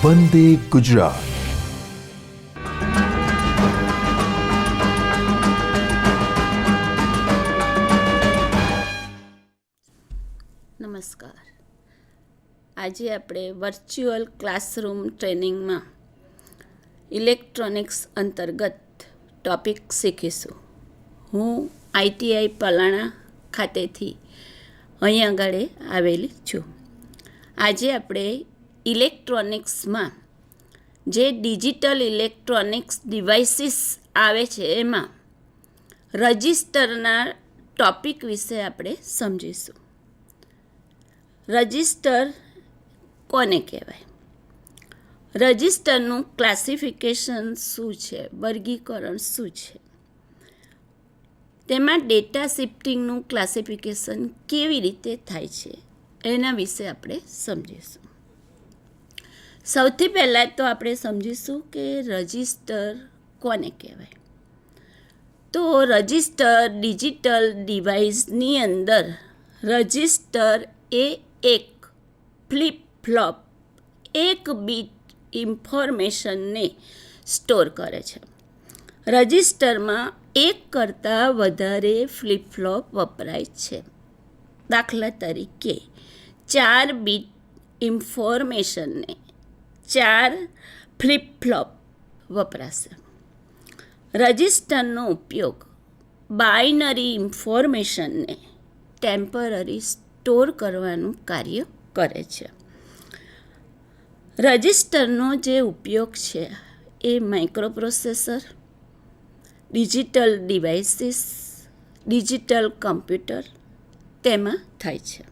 વંદે ગુજરાત. નમસ્કાર. આજે આપણે વર્ચ્યુઅલ ક્લાસરૂમ ટ્રેનિંગમાં ઇલેક્ટ્રોનિક્સ અંતર્ગત ટૉપિક શીખીશું. હું ITI પલાણા ખાતેથી અહીં આગળ આવેલી છું. આજે આપણે ઇલેક્ટ્રોનિક્સમાં જે ડિજિટલ ઇલેક્ટ્રોનિક્સ ડિવાઇસીસ આવે છે એમાં રજિસ્ટરના ટૉપિક વિશે આપણે સમજીશું. રજિસ્ટર કોને કહેવાય? રજિસ્ટરનું ક્લાસિફિકેશન શું છે, વર્ગીકરણ શું છે, તેમાં ડેટા શિફ્ટિંગનું ક્લાસિફિકેશન કેવી રીતે થાય છે એના વિશે આપણે સમજીશું. સૌથી પહેલાં તો આપણે સમજીશું કે રજિસ્ટર કોને કહેવાય. તો રજિસ્ટર ડિજિટલ ડિવાઇસની અંદર રજિસ્ટર એ એક ફ્લિપ ફ્લોપ એક બીટ ઇન્ફોર્મેશનને સ્ટોર કરે છે. રજિસ્ટરમાં એક કરતાં વધારે ફ્લિપ ફ્લોપ વપરાય છે. દાખલા તરીકે 4 બીટ ઇન્ફોર્મેશનને 4 ફ્લિપ ફ્લોપ વપરાશે. રજિસ્ટરનો ઉપયોગ બાઇનરી ઇન્ફોર્મેશનને ટેમ્પરરી સ્ટોર કરવાનું કાર્ય કરે છે. રજિસ્ટરનો જે ઉપયોગ છે એ microprocessor, digital devices, digital computer તેમાં થાય છે.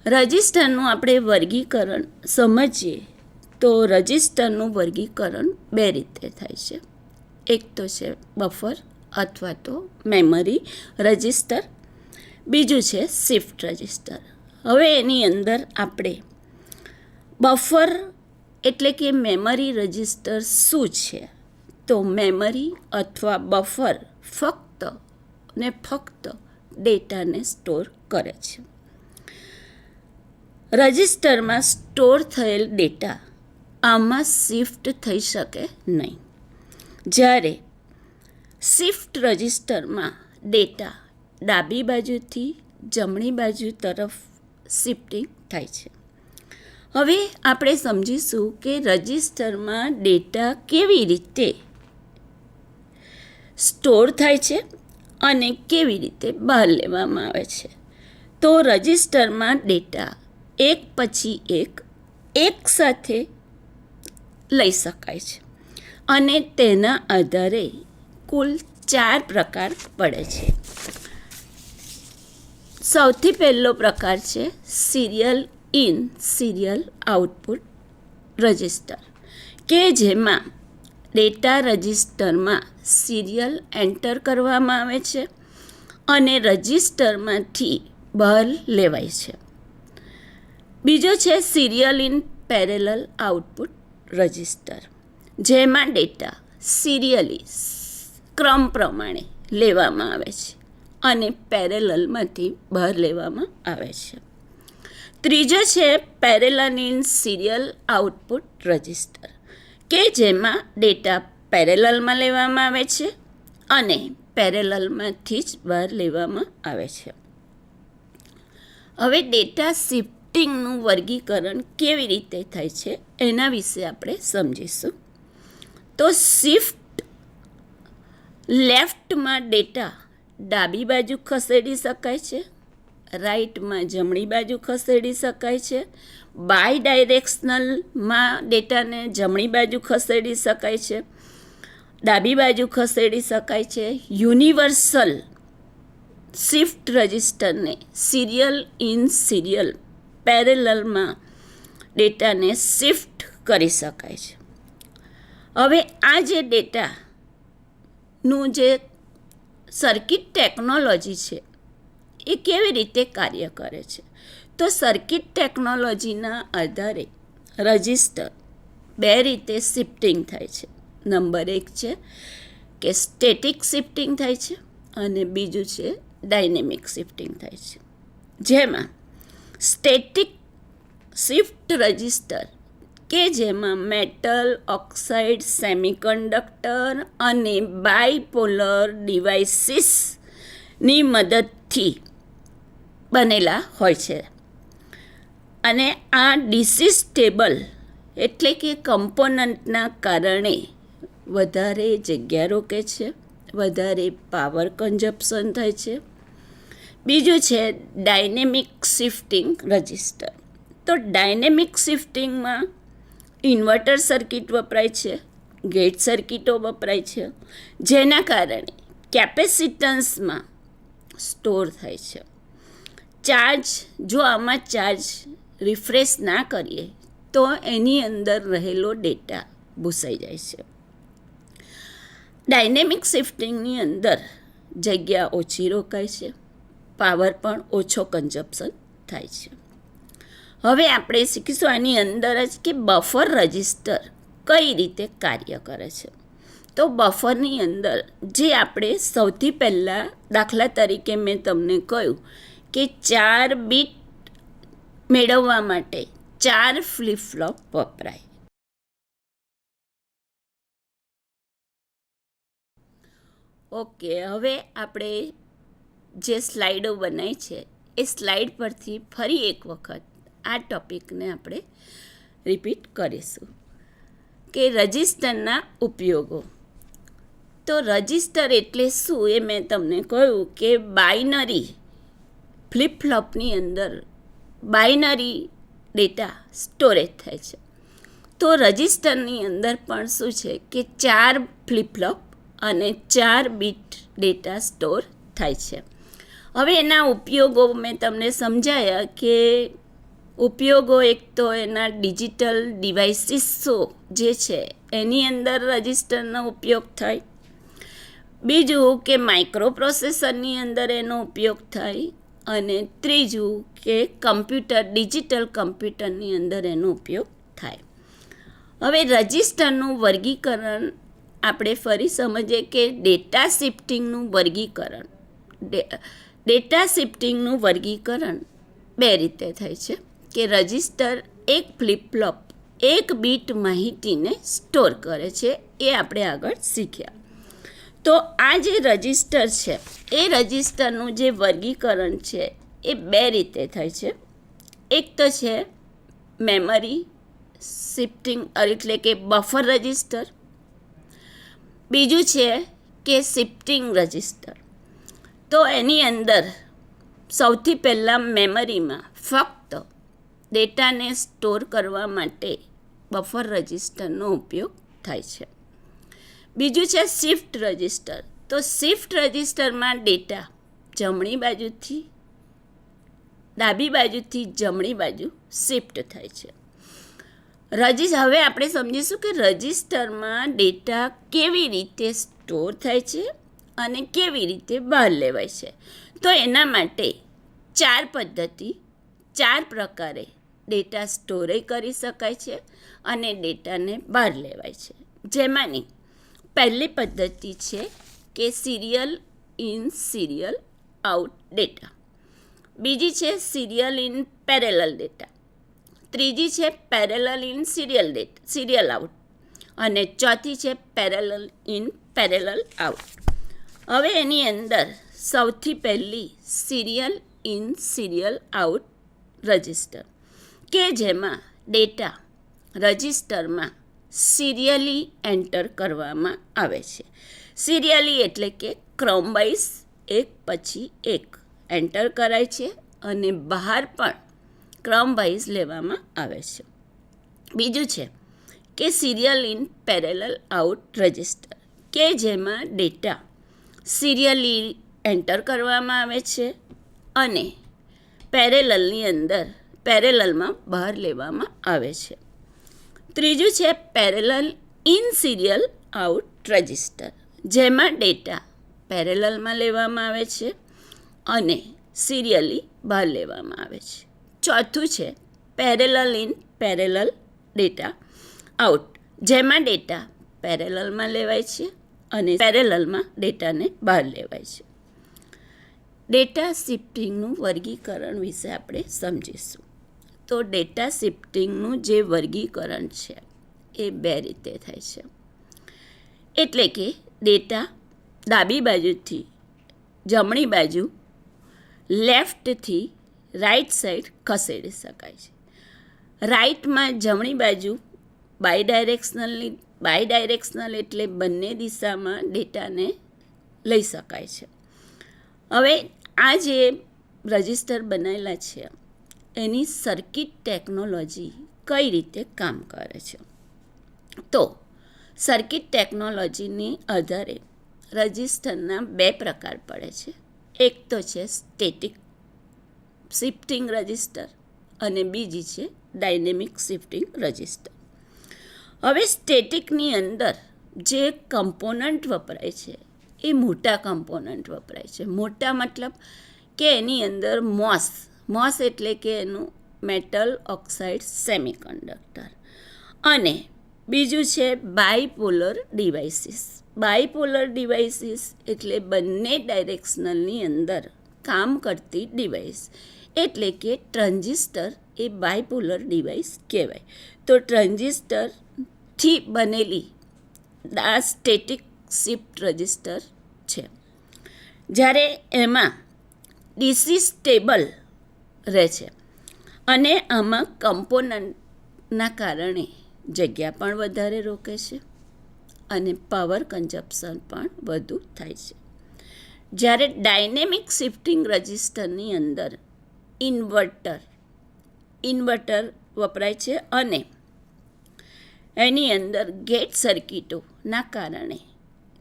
રજિસ્ટરનું આપણે વર્ગીકરણ સમજીએ તો રજિસ્ટરનું વર્ગીકરણ 2 રીતે થાય છે. એક તો છે બફર અથવા તો મેમરી રજિસ્ટર, બીજું છે શિફ્ટ રજિસ્ટર. હવે એની અંદર આપણે બફર એટલે કે મેમરી રજિસ્ટર શું છે? તો મેમરી અથવા બફર ફક્ત ને ફક્ત ડેટાને સ્ટોર કરે છે. રજિસ્ટરમાં સ્ટોર થયેલ ડેટા આમાં શિફ્ટ થઈ શકે નહીં. જ્યારે શિફ્ટ રજિસ્ટરમાં ડેટા ડાબી બાજુથી જમણી બાજુ તરફ શિફ્ટિંગ થાય છે. હવે આપણે સમજીશું કે રજિસ્ટરમાં ડેટા કેવી રીતે સ્ટોર થાય છે અને કેવી રીતે બહાર લેવામાં આવે છે. તો રજિસ્ટરમાં ડેટા એક પછી એક સાથે લઈ શકાય છે અને તેના આધારે કુલ 4 પ્રકાર પડે છે. સૌથી પહેલો પ્રકાર છે serial in serial output register, કે જેમાં ડેટા રજિસ્ટરમાં સિરિયલ એન્ટર કરવામાં આવે છે અને રજિસ્ટરમાંથી બહાર લેવાય છે. બીજો છે serial in parallel output register, જેમાં ડેટા સિરિયલી ક્રમ પ્રમાણે લેવામાં આવે છે અને પેરેલલમાંથી બહાર લેવામાં આવે છે. ત્રીજો છે parallel in serial output register, કે જેમાં ડેટા પેરેલલમાં લેવામાં આવે છે અને પેરેલલમાંથી જ બહાર લેવામાં આવે છે. હવે ડેટા શિફ્ટિંગનું વર્ગીકરણ કેવી રીતે થાય છે એના વિશે આપણે સમજીશું. તો શિફ્ટ લેફ્ટમાં ડેટા ડાબી બાજુ ખસેડી શકાય છે, રાઈટમાં જમણી બાજુ ખસેડી શકાય છે, બાય ડાયરેક્શનલમાં ડેટાને જમણી બાજુ ખસેડી શકાય છે, ડાબી બાજુ ખસેડી શકાય છે. યુનિવર્સલ શિફ્ટ રજિસ્ટરને સિરિયલ ઇન સિરિયલ પેરેલલમાં ડેટાને શિફ્ટ કરી શકાય છે. હવે આ જે ડેટાનું જે સર્કિટ ટેકનોલોજી છે એ કેવી રીતે કાર્ય કરે છે? તો સર્કિટ ટેકનોલોજીના આધારે રજિસ્ટર 2 રીતે શિફ્ટિંગ થાય છે. નંબર 1 છે કે સ્ટેટિક શિફ્ટિંગ થાય છે અને બીજું છે ડાયનેમિક શિફ્ટિંગ થાય છે. જેમાં સ્ટેટિક શિફ્ટ રજિસ્ટર કે જેમાં મેટલ, ઓક્સાઇડ, સેમિકન્ડક્ટર અને બાયપોલર ડિવાઇસીસની મદદથી બનેલા હોય છે. અને આ ડિસિસ્ટેબલ એટલે કે કમ્પોનન્ટના કારણે વધારે જગ્યા રોકે છે, વધારે પાવર કન્ઝપ્શન થાય છે. બીજું છે ડાયનેમિક શિફ્ટિંગ રજિસ્ટર. તો ડાયનેમિક શિફ્ટિંગમાં ઇન્વર્ટર સર્કિટ વપરાય છે, ગેટ સર્કિટો વપરાય છે, જેના કારણે કેપેસિટન્સમાં સ્ટોર થાય છે ચાર્જ. જો આમાં ચાર્જ રિફ્રેશ ના કરીએ તો એની અંદર રહેલો ડેટા ભૂસાઈ જાય છે. ડાયનેમિક શિફ્ટિંગની અંદર જગ્યા ઓછી રોકાય છે, પાવર પણ ઓછો કન્ઝપ્શન થાય છે. હવે આપણે શીખીશું આની અંદર જ કે બફર રજિસ્ટર કઈ રીતે કાર્ય કરે છે. તો બફરની અંદર જે આપણે સૌથી પહેલાં દાખલા તરીકે મેં તમને કહ્યું કે 4 બીટ મેળવવા માટે 4 ફ્લિપ ફ્લોપ વપરાય. ઓકે, હવે આપણે જે સ્લાઇડો બનાવી છે એ સ્લાઇડ પરથી ફરી એક વખત આ ટૉપિકને આપણે રિપીટ કરીશું કે રજિસ્ટરના ઉપયોગો. તો રજિસ્ટર એટલે શું એ મેં તમને કહ્યું કે બાઇનરી ફ્લિપ ફ્લોપની અંદર બાઇનરી ડેટા સ્ટોરેજ થાય છે. તો રજિસ્ટરની અંદર પણ શું છે કે 4 ફ્લિપ ફ્લોપ અને 4 બીટ ડેટા સ્ટોર થાય છે. હવે એના ઉપયોગો મેં તમને સમજાયા કે ઉપયોગો એક તો એના ડિજિટલ ડિવાઇસીસો જે છે એની અંદર રજિસ્ટરનો ઉપયોગ થાય. બીજું કે માઇક્રો પ્રોસેસરની અંદર એનો ઉપયોગ થાય. અને ત્રીજું કે કમ્પ્યુટર, ડિજિટલ કમ્પ્યુટરની અંદર એનો ઉપયોગ થાય. હવે રજિસ્ટરનું વર્ગીકરણ આપણે ફરી સમજીએ કે ડેટા શિફ્ટિંગનું વર્ગીકરણ. ડેટા શિફ્ટિંગનું વર્ગીકરણ 2 રીતે થાય છે કે રજિસ્ટર એક ફ્લિપ ફ્લોપ 1 બીટ માહિતીને સ્ટોર કરે છે, એ આપણે આગળ શીખ્યા. તો આ જે રજિસ્ટર છે એ રજિસ્ટરનું જે વર્ગીકરણ છે એ 2 રીતે થાય છે. એક તો છે મેમરી શિફ્ટિંગ એટલે કે બફર રજિસ્ટર. બીજું છે કે શિફ્ટિંગ રજિસ્ટર. તો એની અંદર સૌથી પહેલાં મેમરીમાં ફક્ત ડેટાને સ્ટોર કરવા માટે બફર રજિસ્ટરનો ઉપયોગ થાય છે. બીજું છે શિફ્ટ રજિસ્ટર. તો શિફ્ટ રજિસ્ટરમાં ડેટા જમણી બાજુથી ડાબી બાજુથી જમણી બાજુ શિફ્ટ થાય છે. હવે આપણે સમજીશું કે રજિસ્ટરમાં ડેટા કેવી રીતે સ્ટોર થાય છે અને કેવી રીતે બહાર લેવાય છે. તો એના માટે 4 પદ્ધતિ, 4 પ્રકારે ડેટા સ્ટોરે કરી શકાય છે અને ડેટાને બહાર લેવાય છે. જેમાંની પહેલી પદ્ધતિ છે કે serial in serial out data. બીજી છે સિરિયલ ઇન પેરેલલ ડેટા. ત્રીજી છે પેરેલલ ઇન સિરિયલ આઉટ. અને ચોથી છે પેરેલલ ઇન પેરેલલ આઉટ. હવે એની અંદર સૌથી પહેલી serial in serial out register કે જેમાં ડેટા રજિસ્ટરમાં સિરિયલી એન્ટર કરવામાં આવે છે. સિરિયલી એટલે કે ક્રમવાઇઝ એક પછી એક એન્ટર કરાય છે અને બહાર પણ ક્રમવાઇઝ લેવામાં આવે છે. બીજું છે કે serial in parallel out register કે જેમાં ડેટા સિરિયલી એન્ટર કરવામાં આવે છે અને પેરેલલમાં બહાર લેવામાં આવે છે. ત્રીજું છે parallel in serial out register જેમાં ડેટા પેરેલલમાં લેવામાં આવે છે અને સિરિયલી બહાર લેવામાં આવે છે. ચોથું છે parallel in parallel data out જેમાં ડેટા પેરેલલમાં લેવાય છે અને પેરેલલમાં ડેટાને બહાર લેવાય છે. ડેટા શિફ્ટિંગનું વર્ગીકરણ વિશે આપણે સમજીશું. તો ડેટા શિફ્ટિંગનું જે વર્ગીકરણ છે એ બે રીતે થાય છે. એટલે કે ડેટા ડાબી બાજુથી જમણી બાજુ, લેફ્ટથી રાઈટ સાઈડ ખસેડી શકાય છે. રાઈટમાં જમણી બાજુ બાયડાયરેક્શનલ એટલે બંને દિશામાં ડેટાને લઈ શકાય છે. હવે આ જે રજિસ્ટર બનાવેલા છે એની સર્કિટ ટેકનોલોજી કઈ રીતે કામ કરે છે? તો સર્કિટ ટેકનોલોજીની આધારે રજિસ્ટરના બે પ્રકાર પડે છે. એક તો છે સ્ટેટિક શિફ્ટિંગ રજિસ્ટર અને બીજી છે ડાયનેમિક શિફ્ટિંગ રજિસ્ટર. હવે સ્ટેટિકની અંદર જે કમ્પોનન્ટ વપરાય છે એ મોટા કમ્પોનન્ટ વપરાય છે. મોટા મતલબ કે એની અંદર મોસ એટલે કે એનું મેટલ ઓક્સાઇડ સેમિકન્ડક્ટર, અને બીજું છે બાયપોલર ડિવાઇસીસ. બાયપોલર ડિવાઇસીસ એટલે બંને ડાયરેક્શનલની અંદર કામ કરતી ડિવાઇસ, એટલે કે ટ્રાન્ઝિસ્ટર એ બાયપોલર ડિવાઇસ કહેવાય. તો ટ્રાન્ઝિસ્ટરથી બનેલી આ સ્ટેટિક શિફ્ટ રજિસ્ટર છે. જ્યારે એમાં ડીસી સ્ટેબલ રહે છે અને આમાં કમ્પોનન્ટના કારણે જગ્યા પણ વધારે રોકે છે અને પાવર કન્ઝપ્શન પણ વધુ થાય છે. જ્યારે ડાયનેમિક શિફ્ટિંગ રજિસ્ટરની અંદર ઇન્વર્ટર વપરાય છે અને એની અંદર ગેટ સર્કિટોના કારણે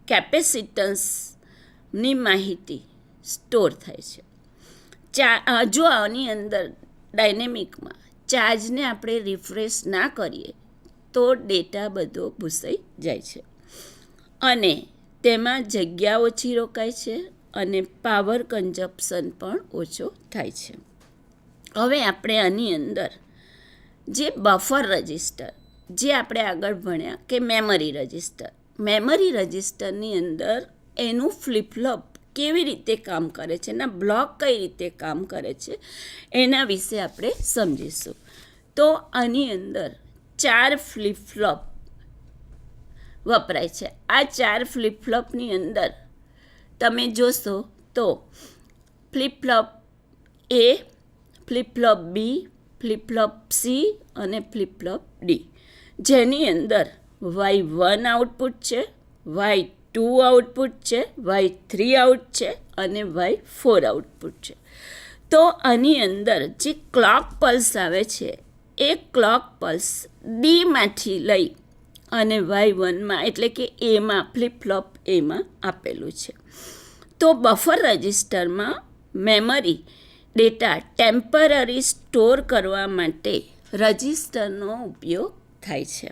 કેપેસિટન્સની માહિતી સ્ટોર થાય છે. જો આની અંદર ડાયનેમિકમાં ચાર્જને આપણે રિફ્રેશ ના કરીએ તો ડેટા બધો ભૂસાઈ જાય છે અને તેમાં જગ્યા ઓછી રોકાય છે અને પાવર કન્ઝપ્શન પણ ઓછો થાય છે. હવે આપણે આની અંદર જે બફર રજિસ્ટર, જે આપણે આગળ ભણ્યા કે મેમરી રજિસ્ટરની અંદર એનું ફ્લિપફ્લોપ કેવી રીતે કામ કરે છે, એના બ્લોક કઈ રીતે કામ કરે છે એના વિશે આપણે સમજીશું. તો આની અંદર 4 ફ્લિપફ્લોપ વપરાય છે. આ 4 ફ્લિપફ્લોપની અંદર તમે જોશો તો ફ્લિપફ્લોપ A, ફ્લિપફ્લોપ B, ફ્લિપફ્લોપ C અને ફ્લિપફ્લોપ D, જેની અંદર Y1 આઉટપુટ છે, Y2 આઉટપુટ છે, Y3 આઉટ છે અને Y4 આઉટપુટ છે. તો આની અંદર જે ક્લોક પલ્સ આવે છે એ ક્લોક પલ્સ ડીમાંથી લઈ અને Y1માં એટલે કે એમાં ફ્લિપફ્લોપ એમાં આપેલું છે. તો બફર રજિસ્ટરમાં મેમરી ડેટા ટેમ્પરરી સ્ટોર કરવા માટે રજિસ્ટરનો ઉપયોગ થાય છે.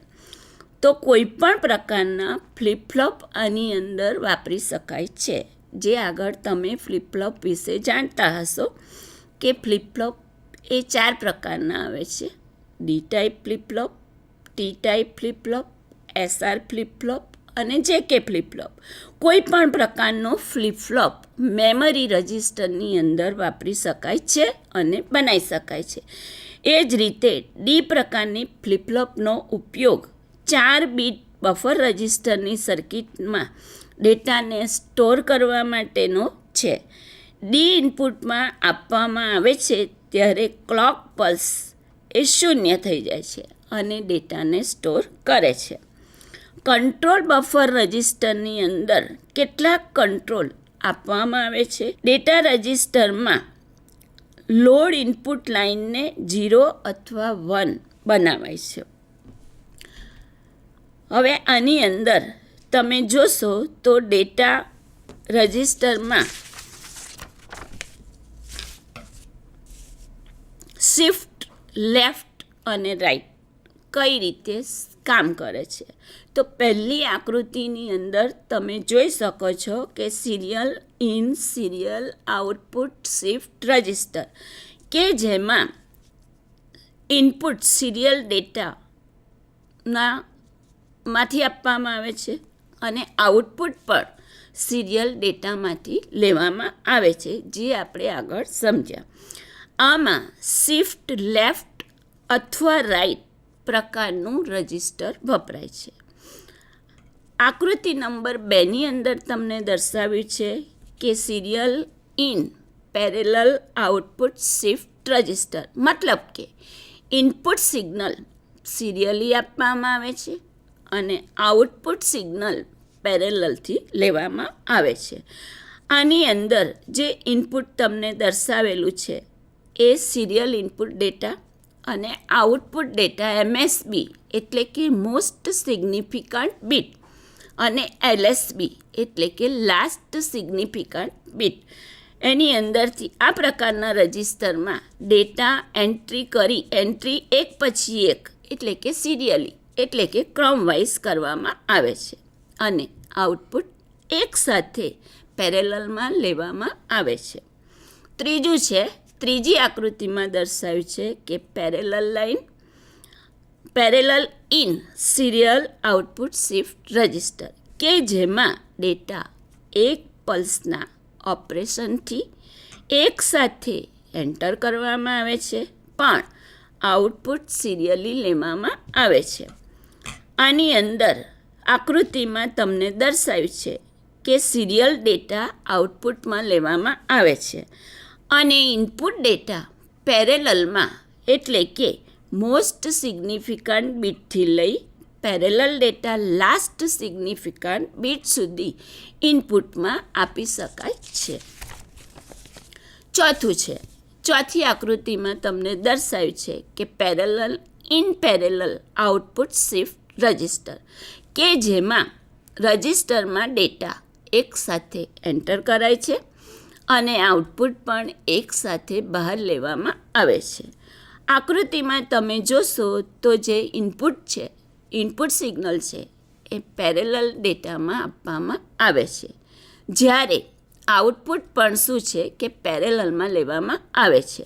તો કોઈ પણ પ્રકારના ફ્લિપફ્લોપ આની અંદર વાપરી શકાય છે. જે આગળ તમે ફ્લિપફ્લોપ વિશે જાણતા હશો કે ફ્લિપફ્લોપ એ 4 પ્રકારના આવે છે: D type flip flop, T type flip flop, SR flip flop અને જેકે ફ્લિપફ્લોપ. કોઈ પણ પ્રકારનો ફ્લિપફ્લોપ મેમરી રજિસ્ટરની અંદર વાપરી શકાય છે અને બનાવી શકાય છે. એ જ રીતે ડી પ્રકારની ફ્લિપફ્લોપનો ઉપયોગ 4 બીટ બફર રજિસ્ટરની સર્કિટમાં ડેટાને સ્ટોર કરવા માટેનો છે. ડી ઇનપુટમાં આપવામાં આવે છે ત્યારે ક્લોક પલ્સ એ 0 થઈ જાય છે અને ડેટાને સ્ટોર કરે છે. કંટ્રોલ બફર રજિસ્ટરની અંદર કેટલાક કંટ્રોલ આપવામાં આવે છે. ડેટા રજિસ્ટરમાં લોડ ઇનપુટ લાઇનને 0 અથવા 1 બનાવાય છે. હવે આની અંદર તમે જોશો તો ડેટા રજિસ્ટરમાં શિફ્ટ લેફ્ટ અને રાઈટ કઈ રીતે કામ કરે છે. તો પહેલી આકૃતિની અંદર તમે જોઈ શકો છો કે serial in serial output shift register, કે જેમાં ઇનપુટ સિરિયલ માંથી આપવામાં આવે છે અને આઉટપુટ પણ સિરિયલ ડેટામાંથી લેવામાં આવે છે, જે આપણે આગળ સમજ્યા. આમાં શિફ્ટ લેફ્ટ અથવા રાઇટ પ્રકારનું રજિસ્ટર વપરાય છે. આકૃતિ નંબર 2ની અંદર તમને દર્શાવ્યું છે કે serial in parallel output shift register, મતલબ કે ઇનપુટ સિગ્નલ સિરિયલી આપવામાં આવે છે અને આઉટપુટ સિગ્નલ પેરેલલથી લેવામાં આવે છે. આની અંદર જે ઇનપુટ તમને દર્શાવેલું છે એ સિરિયલ ઇનપુટ ડેટા અને આઉટપુટ ડેટા MSB એટલે કે મોસ્ટ સિગ્નિફિકન્ટ બીટ અને LSB એટલે કે લાસ્ટ સિગ્નિફિકન્ટ બીટ, એની અંદરથી આ પ્રકારના રજિસ્ટરમાં ડેટા એન્ટ્રી એક પછી એક એટલે કે સિરિયલી એટલે કે ક્રમવાઇઝ કરવામાં આવે છે અને આઉટપુટ એકસાથે પેરેલલમાં લેવામાં આવે છે. ત્રીજું છે, ત્રીજી આકૃતિમાં દર્શાવ્યું છે કે parallel in serial output shift register, કે જેમાં ડેટા એક પલ્સના ઓપરેશનથી એકસાથે એન્ટર કરવામાં આવે છે પણ આઉટપુટ સિરિયલી લેવામાં આવે છે. આની અંદર આકૃતિમાં તમને દર્શાવ્યું છે કે સિરિયલ ડેટા આઉટપુટમાં લેવામાં આવે છે અને ઇનપુટ ડેટા પેરેલલમાં એટલે કે મોસ્ટ સિગ્નિફિકન્ટ બીટથી લઈ parallel data last significant bit સુધી ઇનપુટમાં આપી શકાય છે. ચોથું છે, ચોથી આકૃતિમાં તમને દર્શાવ્યું છે કે પેરેલલ આઉટપુટ શિફ્ટ રજિસ્ટર, કે જેમાં રજિસ્ટરમાં ડેટા એકસાથે એન્ટર કરાય છે અને આઉટપુટ પણ એકસાથે બહાર લેવામાં આવે છે. આકૃતિમાં તમે જોશો તો જે ઇનપુટ સિગ્નલ છે એ પેરેલલ ડેટામાં આપવામાં આવે છે, જ્યારે આઉટપુટ પણ શું છે કે પેરેલલમાં લેવામાં આવે છે.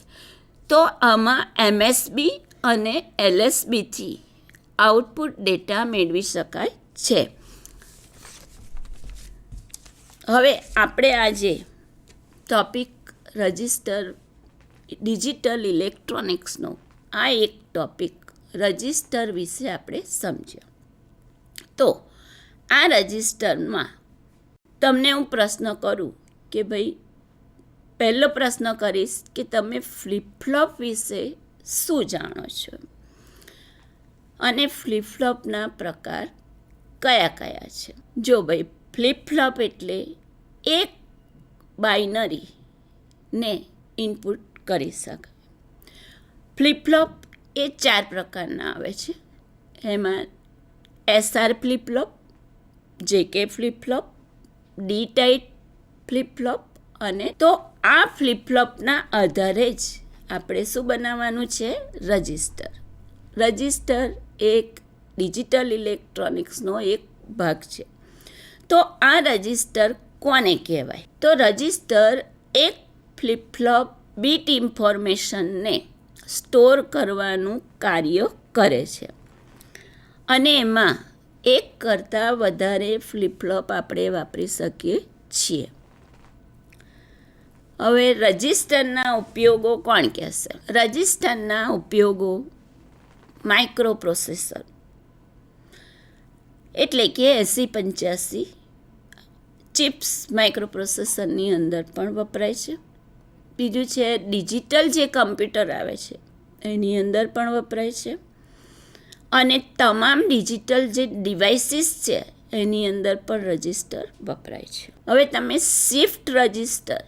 તો આમાં MSB અને LSBથી આઉટપુટ ડેટા મેળવી શકાય છે. હવે આપણે આજે ટોપિક રજિસ્ટર ડિજિટલ ઇલેક્ટ્રોનિક્સનો આ એક ટોપિક રજિસ્ટર વિશે આપણે સમજ્યા. તો આ રજિસ્ટરમાં તમને હું પ્રશ્ન કરું કે ભાઈ, પહેલો પ્રશ્ન કરીશ કે તમે ફ્લિપ-ફ્લોપ વિશે શું જાણો છો અને ફ્લિપ-ફ્લોપના પ્રકાર કયા કયા છે. જો ભાઈ, ફ્લિપ-ફ્લોપ એટલે એક બાઇનરીને ઇનપુટ કરી શકાય. ફ્લિપ-ફ્લોપ એ 4 પ્રકારના આવે છે. એમાં SR flip-flop, JK flip-flop, D type flip-flop અને તો આ ફ્લિપ-ફ્લોપના આધારે જ આપણે શું બનાવવાનું છે? રજિસ્ટર. રજિસ્ટર એક ડિજિટલ ઇલેક્ટ્રોનિક્સનો એક ભાગ છે. તો આ રજિસ્ટર કોને કહેવાય? તો રજિસ્ટર એક ફ્લિપ-ફ્લોપ બીટ ઇન્ફોર્મેશનને સ્ટોર કરવાનું કાર્ય કરે છે અને એમાં એક કરતાં વધારે ફ્લિપ-ફ્લોપ આપણે વાપરી શકીએ છીએ. હવે રજિસ્ટરના ઉપયોગો કોણ કહેશે? રજિસ્ટરના ઉપયોગો માઇક્રોપ્રોસેસર એટલે કે 8085 ચિપ્સ માઇક્રોપ્રોસેસરની અંદર પણ વપરાય છે. બીજું છે ડિજિટલ જે કમ્પ્યુટર આવે છે એની અંદર પણ વપરાય છે અને તમામ ડિજિટલ જે ડિવાઇસીસ છે એની અંદર પણ રજિસ્ટર વપરાય છે. હવે તમે શિફ્ટ રજિસ્ટર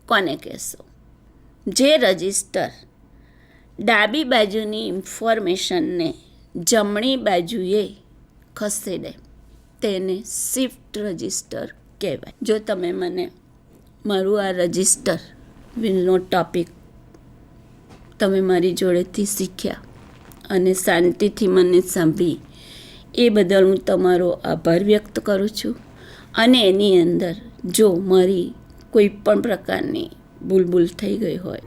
કોને કહેશો? જે રજિસ્ટર ડાબી બાજુની ઇન્ફોર્મેશનને જમણી બાજુએ ખસેડે તેને શિફ્ટ રજિસ્ટર કહેવાય. જો તમે મને મારું આ રજિસ્ટર નો ટોપિક તમે મારી જોડેથી શીખ્યા અને શાંતિથી મને સાંભળી એ બદલ હું તમારો આભાર વ્યક્ત કરું છું. અને એની અંદર જો મારી કોઈ પણ પ્રકારની ભૂલ થઈ ગઈ હોય